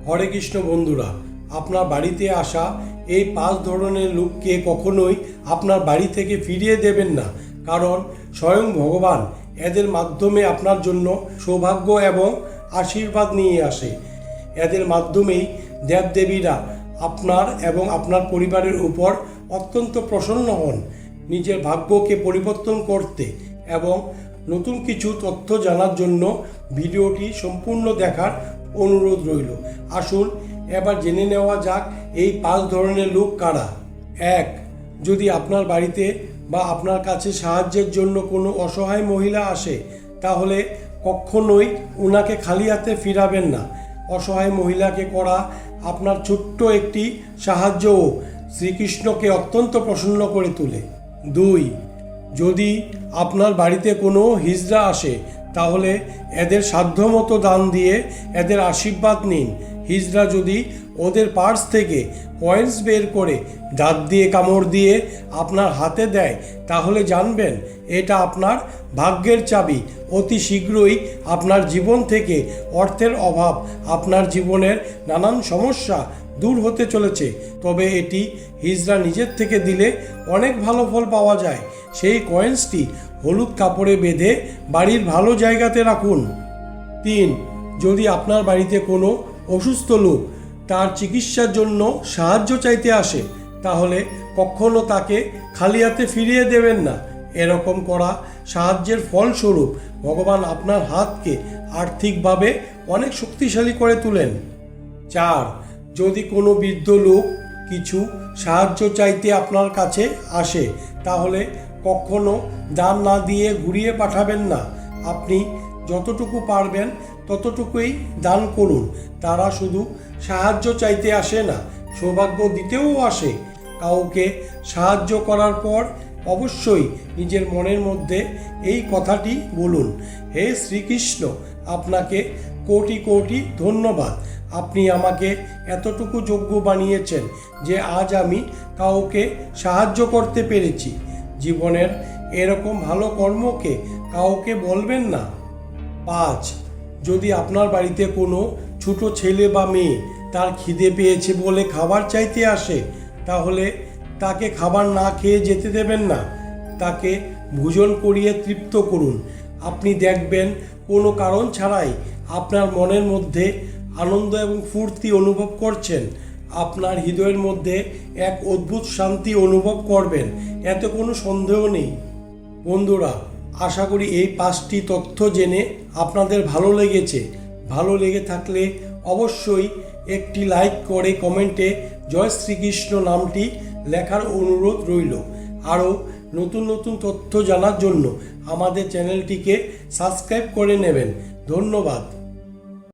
হরে কৃষ্ণ বন্ধুরা, আপনার বাড়িতে আসা এই 5 ধরনের লোককে কখনোই আপনার বাড়ি থেকে ফিরিয়ে দেবেন না, কারণ স্বয়ং ভগবান এদের মাধ্যমে আপনার জন্য সৌভাগ্য এবং আশীর্বাদ নিয়ে আসে। এদের মাধ্যমেই দেবদেবীরা আপনার এবং আপনার পরিবারের উপর অত্যন্ত প্রসন্ন হন। নিজের ভাগ্যকে পরিবর্তন করতে এবং নতুন কিছু তথ্য জানার জন্য ভিডিওটি সম্পূর্ণ দেখার অনুরোধ রইল। আসুন এবার জেনে নেওয়া যাক এই 5 ধরনের লোক কারা। 1. যদি আপনার বাড়িতে বা আপনার কাছে সাহায্যের জন্য কোনো অসহায় মহিলা আসে, তাহলে কখনোই ওনাকে খালি হাতে ফিরাবেন না। অসহায় মহিলাকে করা আপনার ছোট্ট একটি সাহায্যও শ্রীকৃষ্ণকে অত্যন্ত প্রসন্ন করে তোলে। 2. যদি আপনার বাড়িতে কোনো হিজড়া আসে, তাহলে এদের সাধ্যমতো দান দিয়ে এদের আশীর্বাদ নিন। হিজড়া যদি ওদের পার্স থেকে কয়েন্স বের করে দাঁত দিয়ে কামড় দিয়ে আপনার হাতে দেয়, তাহলে জানবেন এটা আপনার ভাগ্যের চাবি। অতি শীঘ্রই আপনার জীবন থেকে অর্থের অভাব, আপনার জীবনের নানান সমস্যা দূর হতে চলেছে। তবে এটি হিজড়া নিজের থেকে দিলে অনেক ভালো ফল পাওয়া যায়। সেই কয়েন্সটি হলুদ কাপড়ে বেঁধে বাড়ির ভালো জায়গাতে রাখুন। 3. যদি আপনার বাড়িতে কোনো অসুস্থ লোক তার চিকিৎসার জন্য সাহায্য চাইতে আসে, তাহলে কখনো তাকে খালি হাতে ফিরিয়ে দেবেন না। এরকম করা সাহায্যের ফলস্বরূপ ভগবান আপনার হাতকে আর্থিকভাবে অনেক শক্তিশালী করে তোলেন। 4. যদি কোনো বৃদ্ধ লোক কিছু সাহায্য চাইতে আপনার কাছে আসে, তাহলে কখনো দান না দিয়ে ঘুরিয়ে পাঠাবেন না। আপনি যতটুকু পারবেন ততটুকুই দান করুন। তারা শুধু সাহায্য চাইতে আসে না, সৌভাগ্য দিতেও আসে। কাউকে সাহায্য করার পর অবশ্যই নিজের মনের মধ্যে এই কথাটি বলুন, হে শ্রীকৃষ্ণ, আপনাকে কোটি কোটি ধন্যবাদ। আপনি আমাকে এতটুকু যোগ্য বানিয়েছেন যে আজ আমি কাউকে সাহায্য করতে পেরেছি। জীবনের এরকম ভালো কর্মকে কাউকে বলবেন না। 5. যদি আপনার বাড়িতে কোনো ছোট ছেলে বা মেয়ে তার খিদে পেয়েছে বলে খাবার চাইতে আসে, তাহলে তাকে খাবার না খেয়ে যেতে দেবেন না। তাকে ভোজন করিয়ে তৃপ্ত করুন। আপনি দেখবেন কোনো কারণ ছাড়াই আপনার মনের মধ্যে আনন্দ এবং ফুর্তি অনুভব করছেন। আপনার হৃদয়ের মধ্যে এক অদ্ভুত শান্তি অনুভব করবেন, এতে কোনো সন্দেহ নেই। বন্ধুরা, আশা করি এই 5টি তথ্য জেনে আপনাদের ভালো লেগেছে। ভালো লেগে থাকলে অবশ্যই একটি লাইক করে কমেন্টে জয় শ্রীকৃষ্ণ নামটি লেখার অনুরোধ রইল। আরও নতুন নতুন তথ্য জানার জন্য আমাদের চ্যানেলটিকে সাবস্ক্রাইব করে নেবেন। ধন্যবাদ।